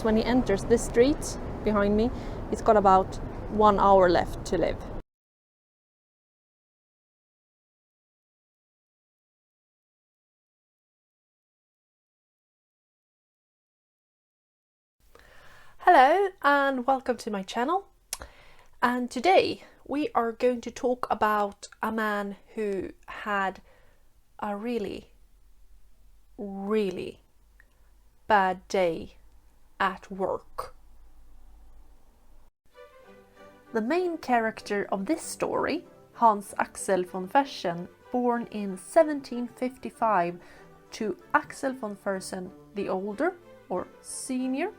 When he enters this street behind me, he's got about 1 hour left to live. Hello and welcome to my channel. And today we are going to talk about a man who had a really bad day at work. The main character of this story, Hans Axel von Fersen, born in 1755 to Axel von Fersen the older, or senior,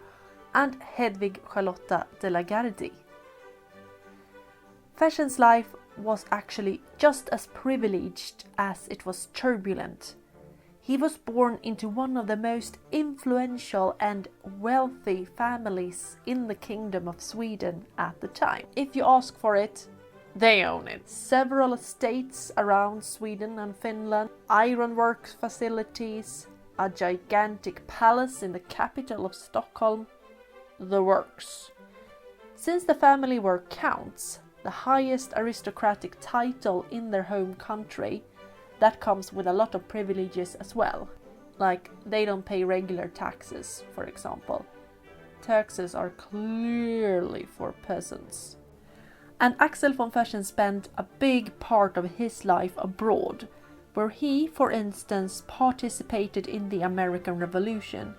and Hedvig Charlotta de la Gardie. Fersen's life was actually just as privileged as it was turbulent. He was born into one of the most influential and wealthy families in the Kingdom of Sweden at the time. If you ask for it, they own it. Several estates around Sweden and Finland, ironworks facilities, a gigantic palace in the capital of Stockholm, the works. Since the family were counts, the highest aristocratic title in their home country, that comes with a lot of privileges as well. Like, they don't pay regular taxes, for example. Taxes are clearly for peasants. And Axel von Fersen spent a big part of his life abroad, where he, for instance, participated in the American Revolution.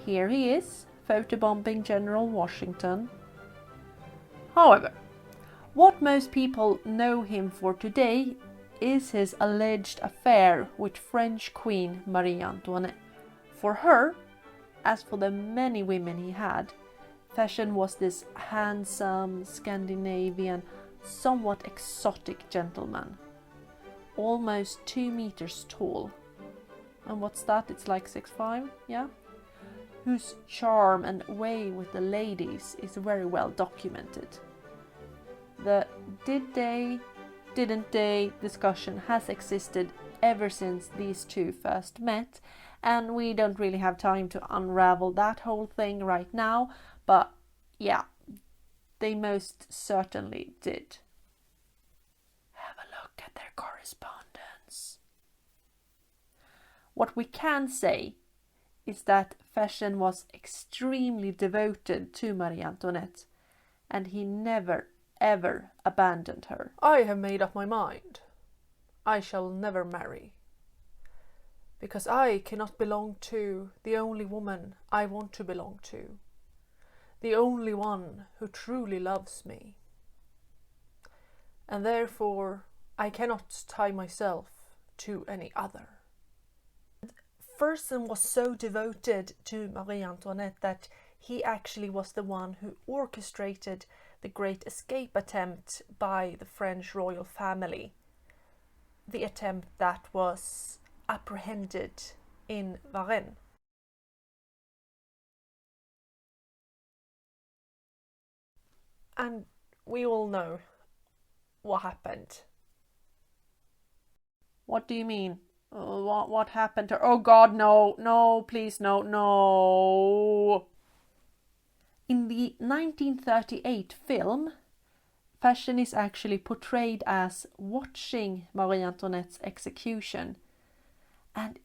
Here he is, photobombing General Washington. However, what most people know him for today is his alleged affair with French Queen Marie Antoinette. For her, as for the many women he had, Fersen was this handsome, Scandinavian, somewhat exotic gentleman. Almost 2 meters tall. And what's that? It's like 6'5", yeah? Whose charm and way with the ladies is very well documented. The did they, didn't they discussion has existed ever since these two first met, and we don't really have time to unravel that whole thing right now, but yeah, they most certainly did. Have a look at their correspondence. What we can say is that Fersen was extremely devoted to Marie Antoinette, and he never ever abandoned her. I have made up my mind. I shall never marry. Because I cannot belong to the only woman I want to belong to. The only one who truly loves me. And therefore I cannot tie myself to any other. Fersen was so devoted to Marie Antoinette that he actually was the one who orchestrated the great escape attempt by the French royal family. The attempt that was apprehended in Varennes. And we all know what happened. What do you mean? What happened to her? Oh God, no, please, no. In the 1938 film, Fersen is actually portrayed as watching Marie Antoinette's execution, and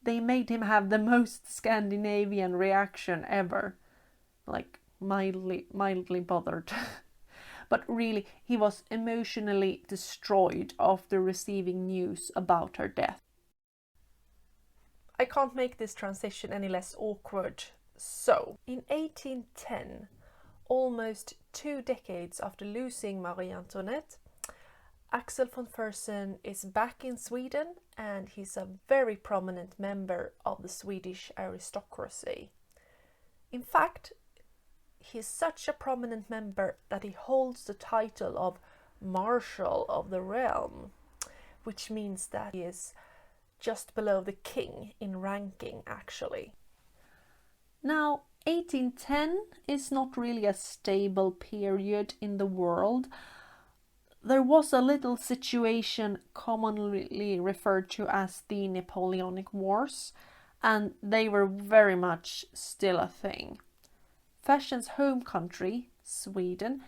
they made him have the most Scandinavian reaction ever, like mildly bothered. But really, he was emotionally destroyed after receiving news about her death. I can't make this transition any less awkward. So, in 1810, almost 2 decades after losing Marie Antoinette, Axel von Fersen is back in Sweden, and he's a very prominent member of the Swedish aristocracy. In fact, he's such a prominent member that he holds the title of Marshal of the Realm, which means that he is just below the king in ranking, actually. Now, 1810 is not really a stable period in the world. There was a little situation commonly referred to as the Napoleonic Wars, and they were very much still a thing. Fersen's home country, Sweden,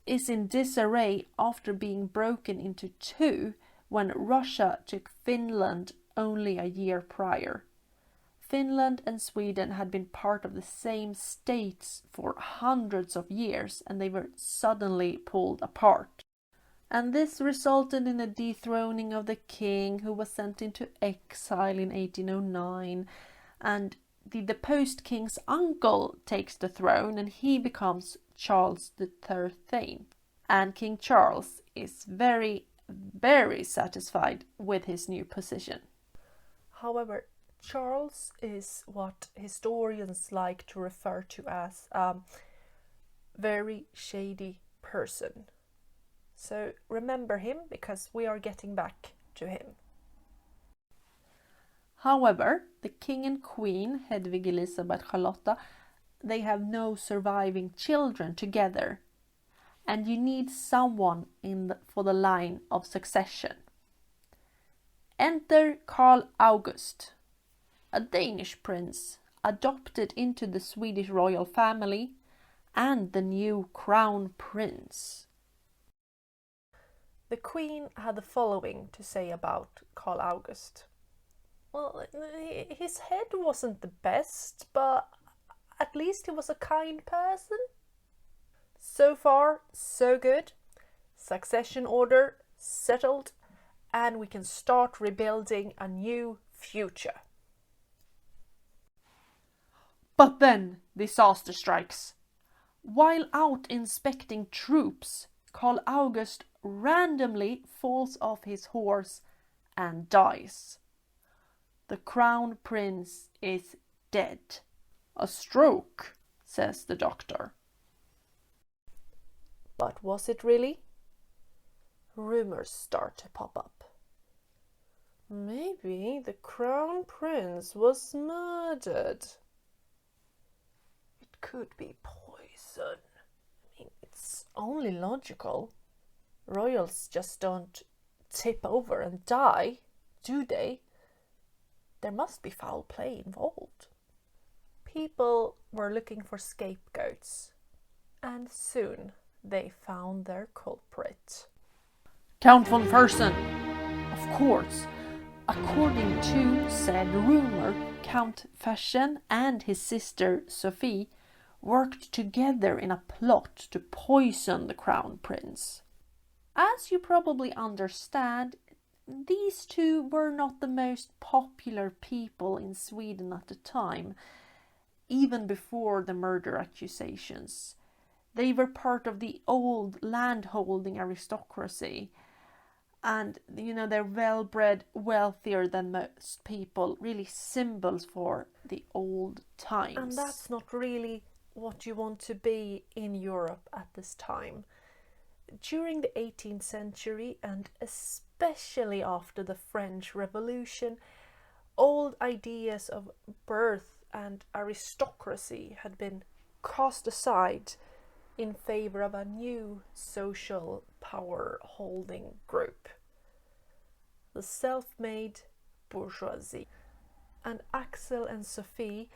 is in disarray after being broken into two when Russia took Finland only a year prior. Finland and Sweden had been part of the same states for hundreds of years, and they were suddenly pulled apart. And this resulted in a dethroning of the king, who was sent into exile in 1809, and the deposed king's uncle takes the throne, and he becomes Charles XIII. And King Charles is very, very satisfied with his new position. However, Charles is what historians like to refer to as a very shady person. So remember him, because we are getting back to him. However, the king and queen, Hedvig Elisabeth Charlotta, they have no surviving children together. And you need someone for the line of succession. Enter Carl August, a Danish prince adopted into the Swedish royal family and the new crown prince. The queen had the following to say about Carl August. Well, his head wasn't the best, but at least he was a kind person. So far, so good. Succession order settled, and we can start rebuilding a new future. But then disaster strikes. While out inspecting troops, Carl August randomly falls off his horse and dies. The crown prince is dead. A stroke, says the doctor. But was it really? Rumors start to pop up. Maybe the crown prince was murdered. It could be poison. I mean, it's only logical. Royals just don't tip over and die, do they? There must be foul play involved. People were looking for scapegoats, and soon they found their culprit. Count von Fersen! Of course, according to said rumor, Count Fersen and his sister Sofia worked together in a plot to poison the crown prince. As you probably understand, these two were not the most popular people in Sweden at the time, even before the murder accusations. They were part of the old landholding aristocracy, and they're well-bred, wealthier than most people, really symbols for the old times. And that's not really what you want to be in Europe at this time. During the 18th century, and especially after the French Revolution, old ideas of birth and aristocracy had been cast aside in favor of a new social power-holding group, the self-made bourgeoisie. And Axel and Sofia,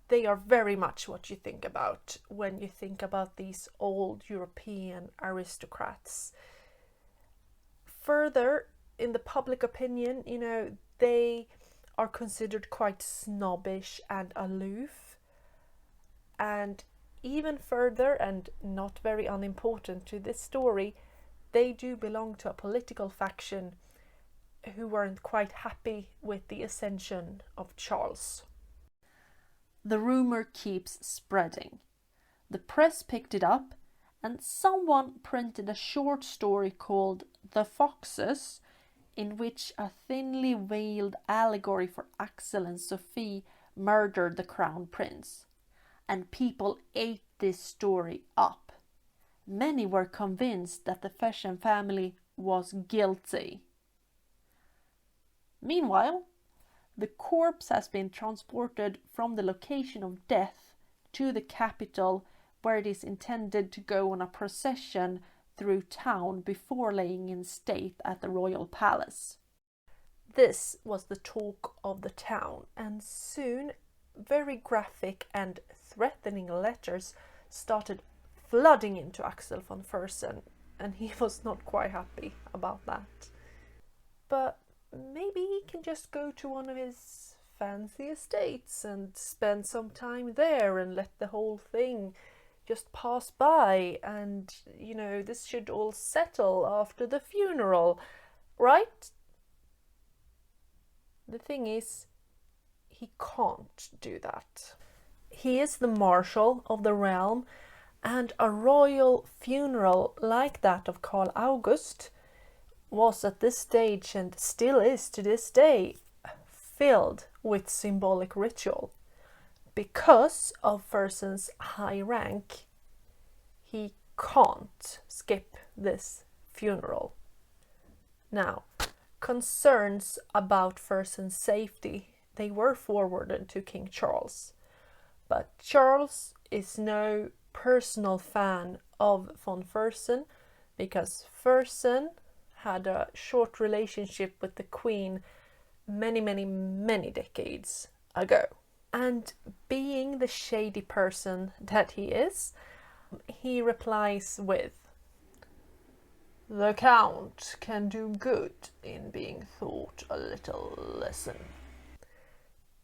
they are very much what you think about when you think about these old European aristocrats. Further, in the public opinion, they are considered quite snobbish and aloof. And even further, and not very unimportant to this story, they do belong to a political faction who weren't quite happy with the ascension of Charles. The rumor keeps spreading. The press picked it up, and someone printed a short story called The Foxes, in which a thinly veiled allegory for Axel and Sofia murdered the crown prince. And people ate this story up. Many were convinced that the Fersen family was guilty. Meanwhile, the corpse has been transported from the location of death to the capital, where it is intended to go on a procession through town before laying in state at the royal palace. This was the talk of the town, and soon very graphic and threatening letters started flooding into Axel von Fersen, and he was not quite happy about that. But maybe he can just go to one of his fancy estates and spend some time there and let the whole thing just pass by, and this should all settle after the funeral, right? The thing is, he can't do that. He is the marshal of the realm, and a royal funeral like that of Karl August was at this stage, and still is to this day, filled with symbolic ritual. Because of Fersen's high rank, he can't skip this funeral. Now, concerns about Fersen's safety, they were forwarded to King Charles. But Charles is no personal fan of von Fersen, because Fersen had a short relationship with the Queen many decades ago. And being the shady person that he is, he replies with, "The Count can do good in being taught a little lesson."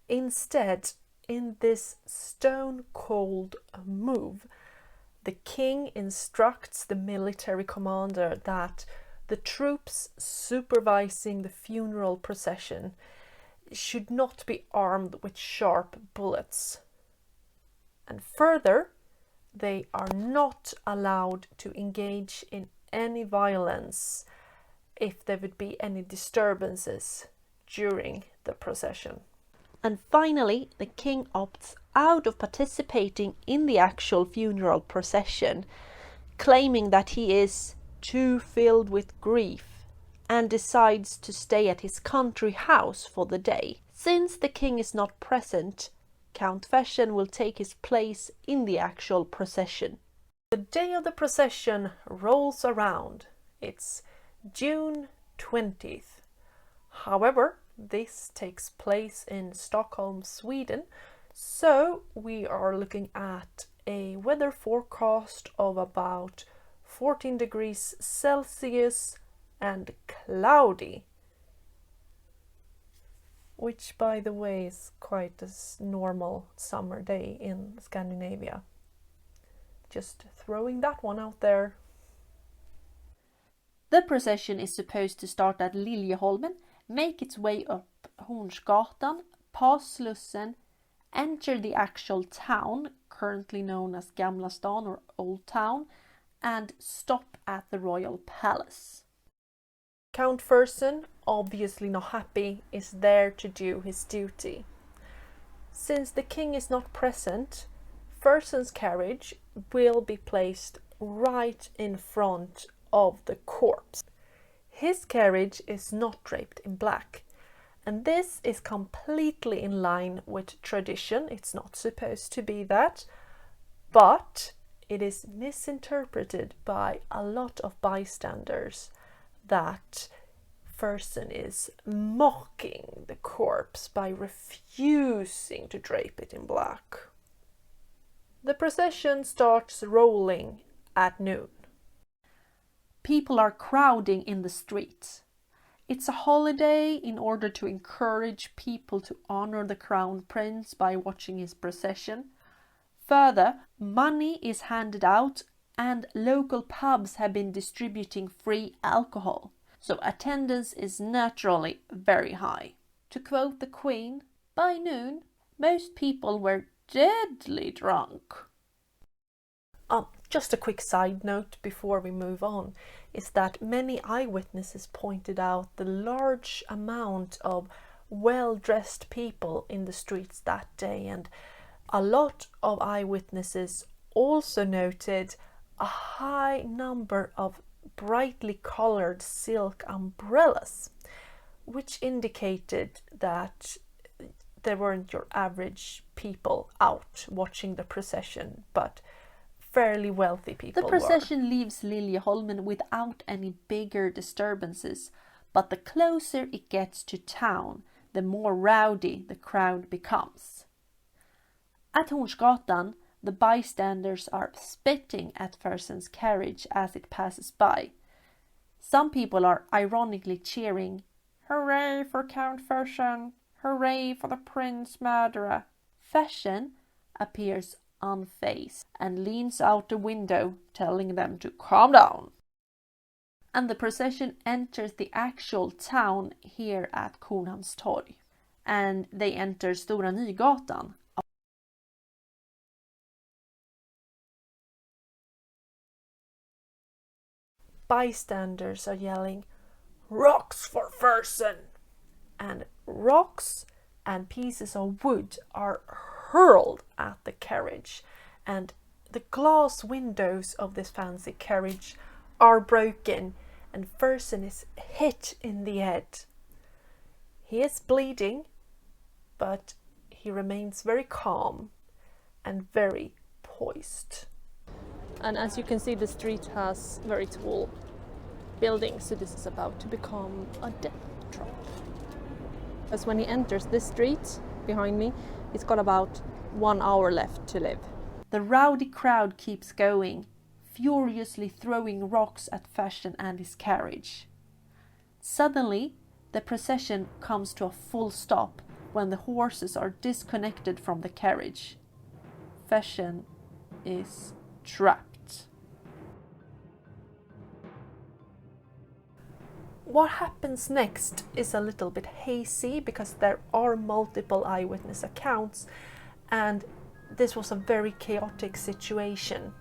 Instead, in this stone-cold move, the king instructs the military commander that the troops supervising the funeral procession should not be armed with sharp bullets. And further, they are not allowed to engage in any violence if there would be any disturbances during the procession. And finally, the king opts out of participating in the actual funeral procession, claiming that he is too filled with grief, and decides to stay at his country house for the day. Since the king is not present, Count Fersen will take his place in the actual procession. The day of the procession rolls around. It's June 20th. However, this takes place in Stockholm, Sweden, so we are looking at a weather forecast of about 14 degrees Celsius and cloudy, which by the way is quite a normal summer day in Scandinavia. Just throwing that one out there. The procession is supposed to start at Liljeholmen, make its way up Hornsgatan, pass Slussen, enter the actual town, currently known as Gamla stan or Old Town, and stop at the royal palace. Count Fersen, obviously not happy, is there to do his duty. Since the king is not present, Fersen's carriage will be placed right in front of the corpse. His carriage is not draped in black, and this is completely in line with tradition. It's not supposed to be that, but it is misinterpreted by a lot of bystanders that Fersen is mocking the corpse by refusing to drape it in black. The procession starts rolling at noon. People are crowding in the streets. It's a holiday in order to encourage people to honor the crown prince by watching his procession. Further, money is handed out and local pubs have been distributing free alcohol, so attendance is naturally very high. To quote the Queen, by noon, most people were deadly drunk. Just a quick side note before we move on is that many eyewitnesses pointed out the large amount of well-dressed people in the streets that day, and a lot of eyewitnesses also noted a high number of brightly colored silk umbrellas, which indicated that there weren't your average people out watching the procession, but fairly wealthy people. The procession leaves Liljeholmen without any bigger disturbances, but the closer it gets to town, the more rowdy the crowd becomes. At Hornsgatan, the bystanders are spitting at Fersen's carriage as it passes by. Some people are ironically cheering, "Hooray for Count Fersen! Hooray for the prince murderer!" Fersen appears unfazed and leans out the window, telling them to calm down. And the procession enters the actual town here at Kornhamnstorg, and they enter Stora Nygatan. Bystanders are yelling, "Rocks for Fersen!" And rocks and pieces of wood are hurled at the carriage, and the glass windows of this fancy carriage are broken, and Fersen is hit in the head. He is bleeding, but he remains very calm and very poised. And as you can see, the street has very tall buildings, so this is about to become a death trap. As when he enters this street behind me, he's got about 1 hour left to live. The rowdy crowd keeps going, furiously throwing rocks at Fersen and his carriage. Suddenly, the procession comes to a full stop when the horses are disconnected from the carriage. Fersen is trapped. What happens next is a little bit hazy because there are multiple eyewitness accounts, and this was a very chaotic situation.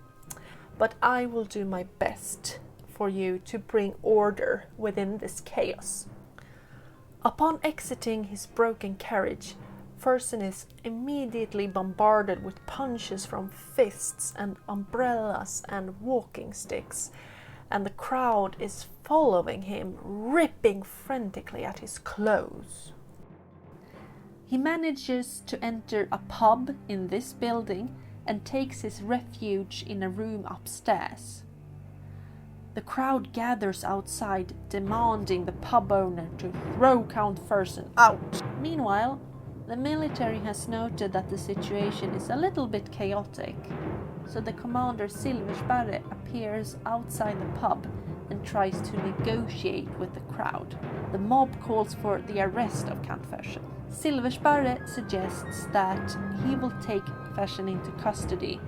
But I will do my best for you to bring order within this chaos. Upon exiting his broken carriage, Fersen is immediately bombarded with punches from fists and umbrellas and walking sticks, and the crowd is following him, ripping frantically at his clothes. He manages to enter a pub in this building and takes his refuge in a room upstairs. The crowd gathers outside, demanding the pub owner to throw Count Fersen out. Meanwhile, the military has noted that the situation is a little bit chaotic, so the commander Silversparre appears outside the pub and tries to negotiate with the crowd. The mob calls for the arrest of Count Fersen. Silversparre suggests that he will take Fersen into custody,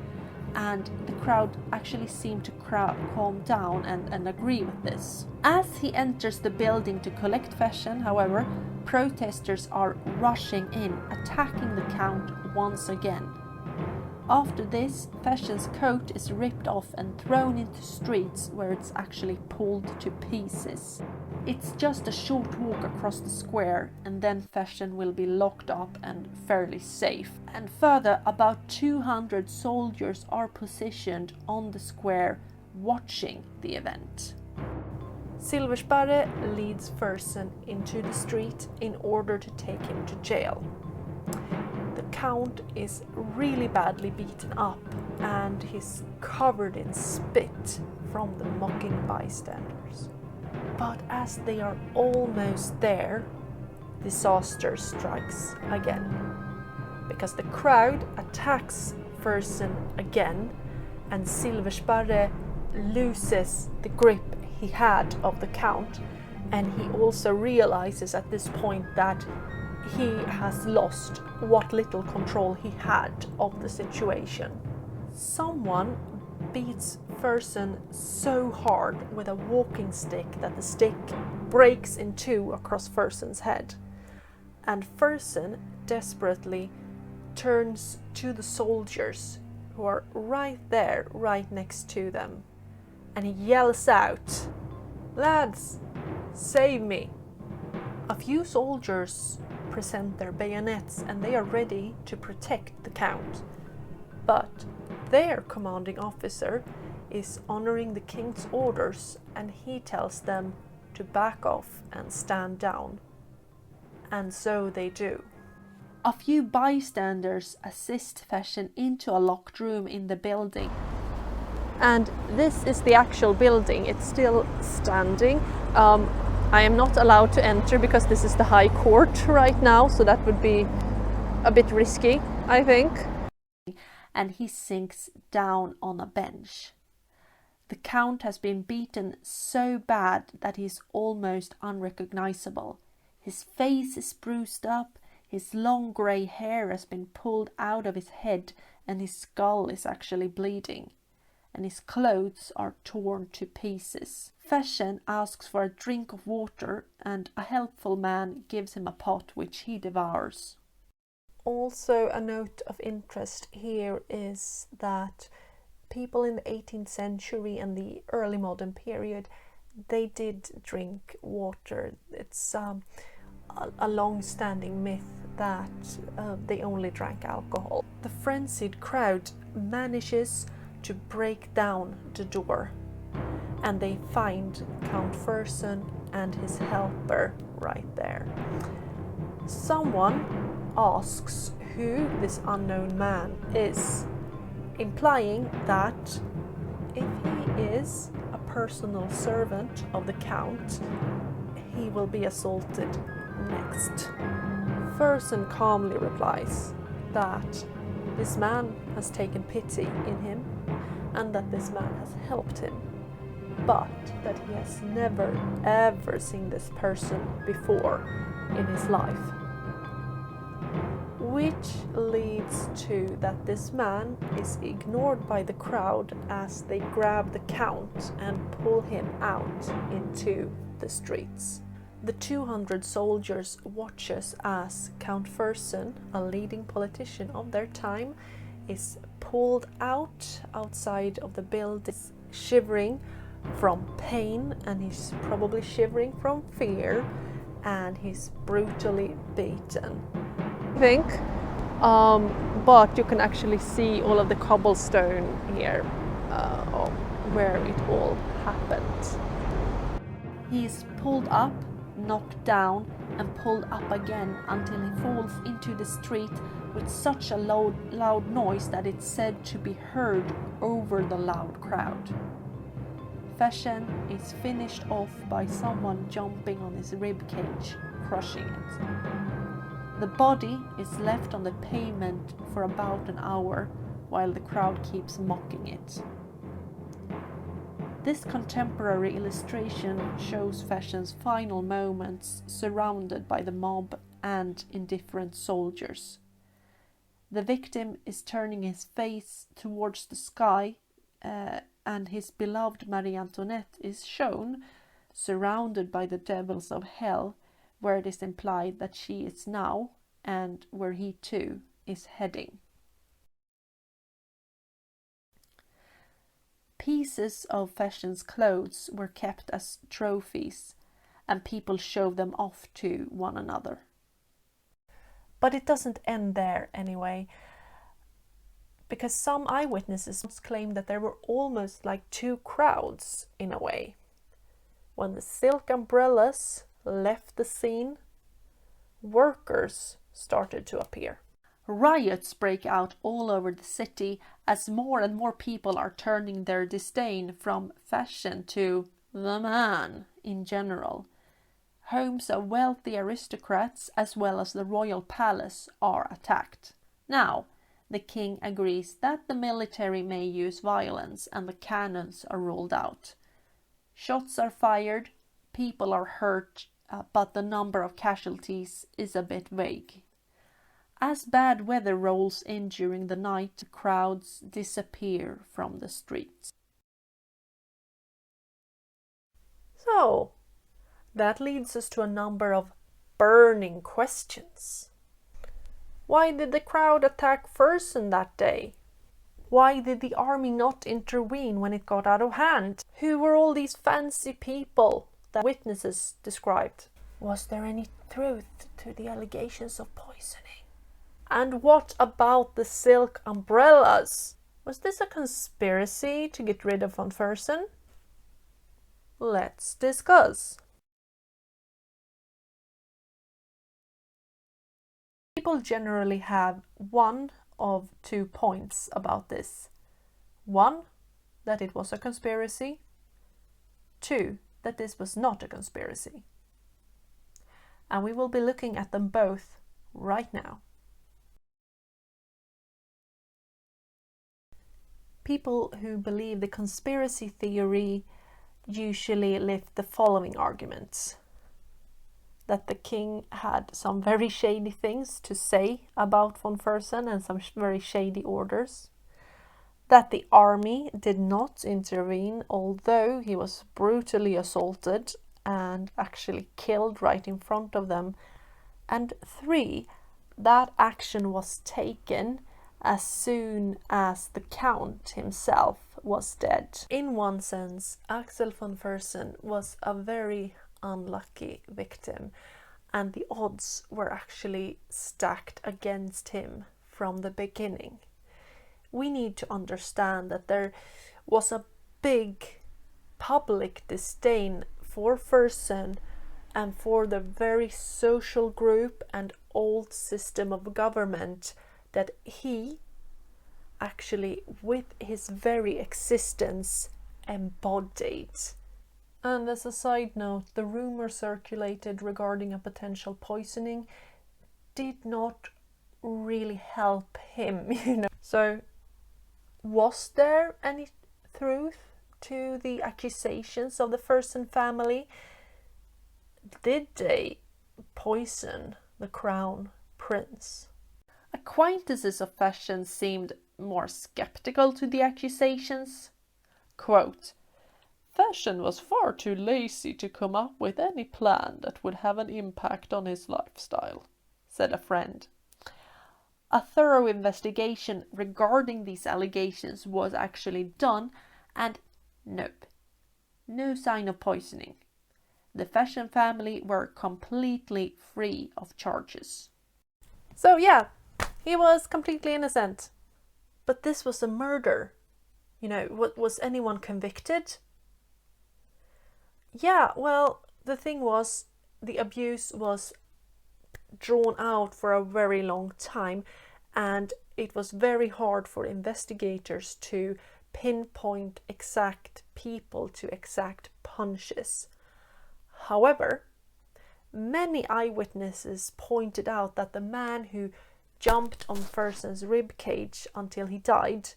and the crowd actually seem to calm down and agree with this. As he enters the building to collect Fersen, however, protesters are rushing in, attacking the Count once again. After this, Fersen's coat is ripped off and thrown into streets where it's actually pulled to pieces. It's just a short walk across the square, and then Fersen will be locked up and fairly safe. And further, about 200 soldiers are positioned on the square watching the event. Silversparre leads Fersen into the street in order to take him to jail. The Count is really badly beaten up and he's covered in spit from the mocking bystanders. But as they are almost there, disaster strikes again, because the crowd attacks Fersen again, and Silversparre loses the grip he had of the Count, and he also realizes at this point that he has lost what little control he had of the situation. Someone beats Fersen so hard with a walking stick that the stick breaks in two across Fersen's head. And Fersen desperately turns to the soldiers who are right there, right next to them. And he yells out, "Lads, save me!" A few soldiers present their bayonets and they are ready to protect the Count. But their commanding officer is honoring the king's orders, and he tells them to back off and stand down. And so they do. A few bystanders assist Fersen into a locked room in the building. And this is the actual building. It's still standing. I am not allowed to enter because this is the High Court right now, so that would be a bit risky, I think. And he sinks down on a bench. The Count has been beaten so bad that he is almost unrecognizable. His face is bruised up, his long grey hair has been pulled out of his head, and his skull is actually bleeding, and his clothes are torn to pieces. Fersen asks for a drink of water, and a helpful man gives him a pot which he devours. Also, a note of interest here is that people in the 18th century and the early modern period, they did drink water. It's a long-standing myth that they only drank alcohol. The frenzied crowd manages to break down the door, and they find Count Fersen and his helper right there. Someone asks who this unknown man is, implying that if he is a personal servant of the Count, he will be assaulted next. Fersen calmly replies that this man has taken pity in him and that this man has helped him, but that he has never ever seen this person before in his life. Which leads to that this man is ignored by the crowd as they grab the Count and pull him out into the streets. The 200 soldiers watches as Count Fersen, a leading politician of their time, is pulled outside of the building, shivering from pain, and he's probably shivering from fear, and he's brutally beaten, I think. But you can actually see all of the cobblestone here of where it all happened. He is pulled up, knocked down, and pulled up again until he falls into the street with such a loud noise that it's said to be heard over the loud crowd. Fersen is finished off by someone jumping on his ribcage, crushing it. The body is left on the pavement for about an hour while the crowd keeps mocking it. This contemporary illustration shows Fersen's final moments surrounded by the mob and indifferent soldiers. The victim is turning his face towards the sky, and his beloved Marie Antoinette is shown surrounded by the devils of hell, where it is implied that she is now and where he too is heading. Pieces of Fersen's clothes were kept as trophies, and people showed them off to one another. But it doesn't end there anyway, because some eyewitnesses claim that there were almost like two crowds in a way. When the silk umbrellas left the scene, workers started to appear. Riots break out all over the city as more and more people are turning their disdain from Fersen to the man in general. Homes of wealthy aristocrats as well as the royal palace are attacked. Now, the king agrees that the military may use violence and the cannons are rolled out. Shots are fired, people are hurt, but the number of casualties is a bit vague. As bad weather rolls in during the night, crowds disappear from the streets. So, that leads us to a number of burning questions. Why did the crowd attack Fersen that day? Why did the army not intervene when it got out of hand? Who were all these fancy people that witnesses described? Was there any truth to the allegations of poisoning? And what about the silk umbrellas? Was this a conspiracy to get rid of von Fersen? Let's discuss. People generally have one of 2 points about this. 1, that it was a conspiracy. 2, that this was not a conspiracy. and we will be looking at them both right now. People who believe the conspiracy theory usually lift the following arguments: that the king had some very shady things to say about von Fersen and some very shady orders, that the army did not intervene although he was brutally assaulted and actually killed right in front of them, and 3, that action was taken as soon as the count himself was dead. In one sense, Axel von Fersen was a very unlucky victim, and the odds were actually stacked against him from the beginning. We need to understand that there was a big public disdain for Fersen and for the very social group and old system of government that he actually, with his very existence, embodied. And as a side note, the rumor circulated regarding a potential poisoning did not really help him, So, was there any truth to the accusations of the Fersen family? Did they poison the crown prince? Acquaintances of Fersen seemed more skeptical to the accusations. Quote, "Fersen was far too lazy to come up with any plan that would have an impact on his lifestyle," said a friend. A thorough investigation regarding these allegations was actually done, and nope, no sign of poisoning. The Fersen family were completely free of charges. So yeah, he was completely innocent. But this was a murder. Was anyone convicted? Yeah, well, the thing was, the abuse was drawn out for a very long time, and it was very hard for investigators to pinpoint exact people to exact punishes. However, many eyewitnesses pointed out that the man who jumped on Fersen's ribcage until he died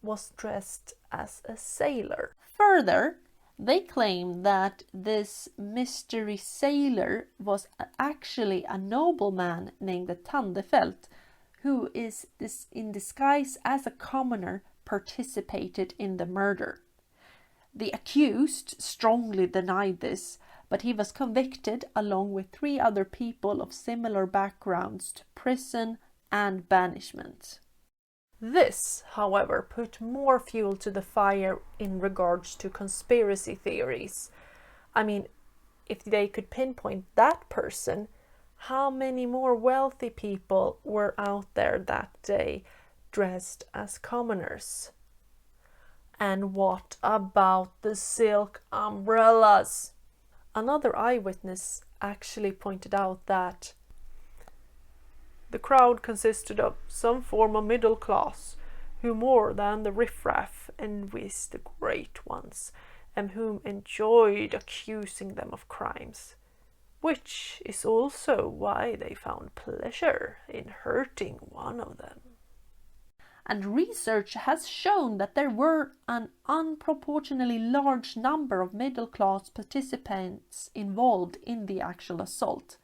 was dressed as a sailor. Further, they claim that this mystery sailor was actually a nobleman named Tandefelt, who is in disguise as a commoner participated in the murder. The accused strongly denied this, but he was convicted along with 3 other people of similar backgrounds to prison and banishment. This, however, put more fuel to the fire in regards to conspiracy theories. I mean, if they could pinpoint that person, how many more wealthy people were out there that day dressed as commoners? And what about the silk umbrellas? Another eyewitness actually pointed out that the crowd consisted of some form of middle class, who more than the riffraff envied the great ones, and whom enjoyed accusing them of crimes, which is also why they found pleasure in hurting one of them. And research has shown that there were an unproportionately large number of middle-class participants involved in the actual assault.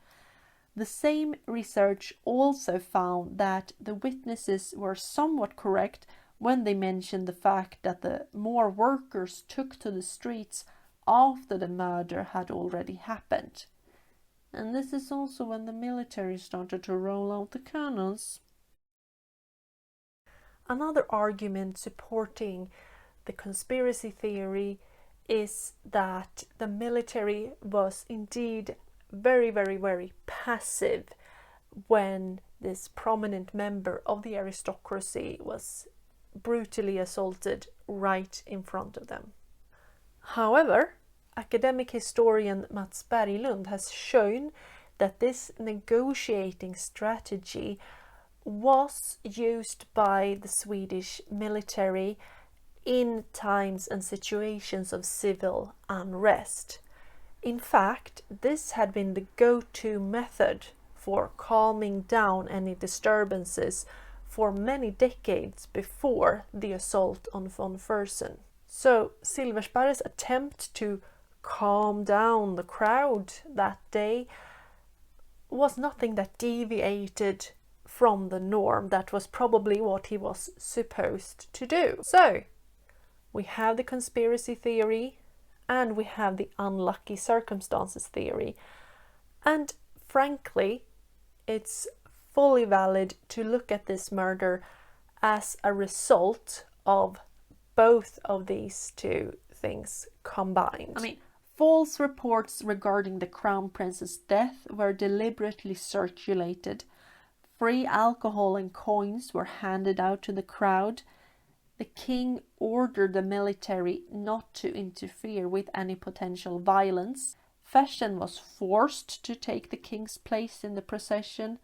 The same research also found that the witnesses were somewhat correct when they mentioned the fact that the more workers took to the streets after the murder had already happened. And this is also when the military started to roll out the cannons. Another argument supporting the conspiracy theory is that the military was indeed very, very, very passive when this prominent member of the aristocracy was brutally assaulted right in front of them. However, academic historian Mats Berglund has shown that this negotiating strategy was used by the Swedish military in times and situations of civil unrest. In fact, this had been the go-to method for calming down any disturbances for many decades before the assault on von Fersen. So Silversparre's attempt to calm down the crowd that day was nothing that deviated from the norm. That was probably what he was supposed to do. So we have the conspiracy theory and we have the unlucky circumstances theory. And frankly, it's fully valid to look at this murder as a result of both of these two things combined. I mean, false reports regarding the Crown Prince's death were deliberately circulated. Free alcohol and coins were handed out to the crowd. The king ordered the military not to interfere with any potential violence. Fersen was forced to take the king's place in the procession,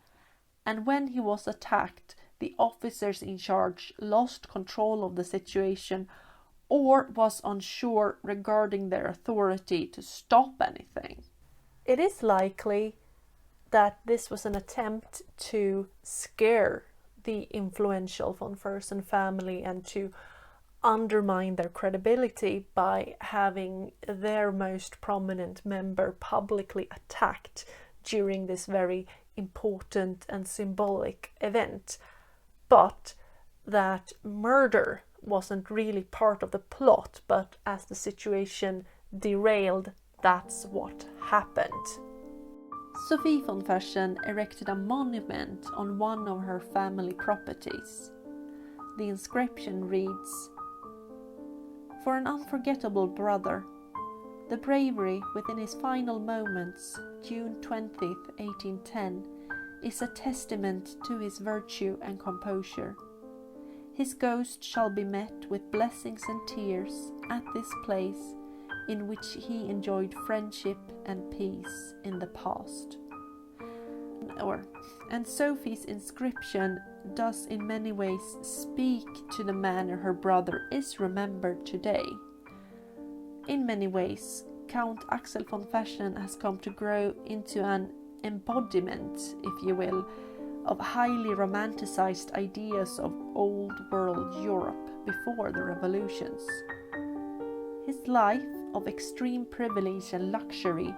and when he was attacked, the officers in charge lost control of the situation or was unsure regarding their authority to stop anything. It is likely that this was an attempt to scare the influential von Fersen family and to undermine their credibility by having their most prominent member publicly attacked during this very important and symbolic event. But that murder wasn't really part of the plot, but as the situation derailed, that's what happened. Sofia von Fersen erected a monument on one of her family properties. The inscription reads, "For an unforgettable brother, the bravery within his final moments, June 20th, 1810, is a testament to his virtue and composure. His ghost shall be met with blessings and tears at this place in which he enjoyed friendship and peace in the past." And Sophie's inscription does in many ways speak to the manner her brother is remembered today. In many ways, Count Axel von Fersen has come to grow into an embodiment, if you will, of highly romanticized ideas of old world Europe before the revolutions. His life of extreme privilege and luxury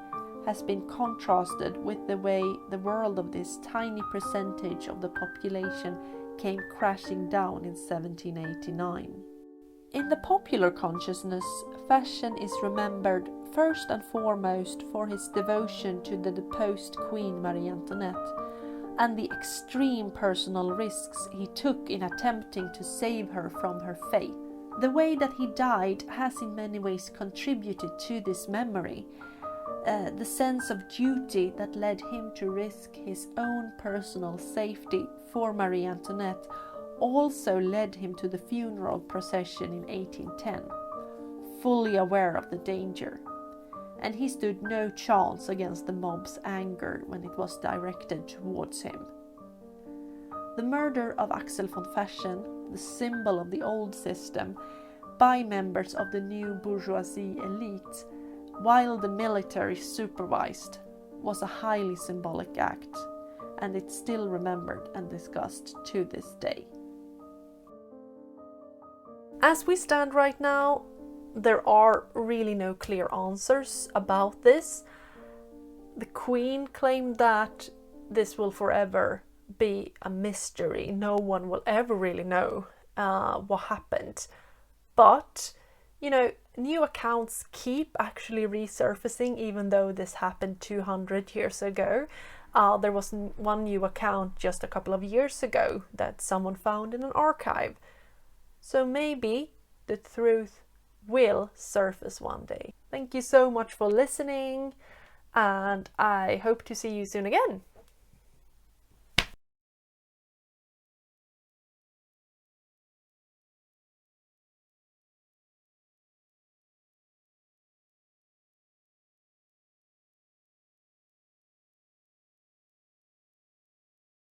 has been contrasted with the way the world of this tiny percentage of the population came crashing down in 1789. In the popular consciousness, Fersen is remembered first and foremost for his devotion to the deposed Queen Marie Antoinette and the extreme personal risks he took in attempting to save her from her fate. The way that he died has in many ways contributed to this memory. The sense of duty that led him to risk his own personal safety for Marie Antoinette also led him to the funeral procession in 1810, fully aware of the danger, and he stood no chance against the mob's anger when it was directed towards him. The murder of Axel von Fersen, the symbol of the old system, by members of the new bourgeoisie elite, while the military supervised, was a highly symbolic act, and it's still remembered and discussed to this day. As we stand right now, there are really no clear answers about this. The Queen claimed that this will forever be a mystery. No one will ever really know what happened. But, new accounts keep actually resurfacing, even though this happened 200 years ago. There was one new account just a couple of years ago that someone found in an archive. So maybe the truth will surface one day. Thank you so much for listening, and I hope to see you soon again.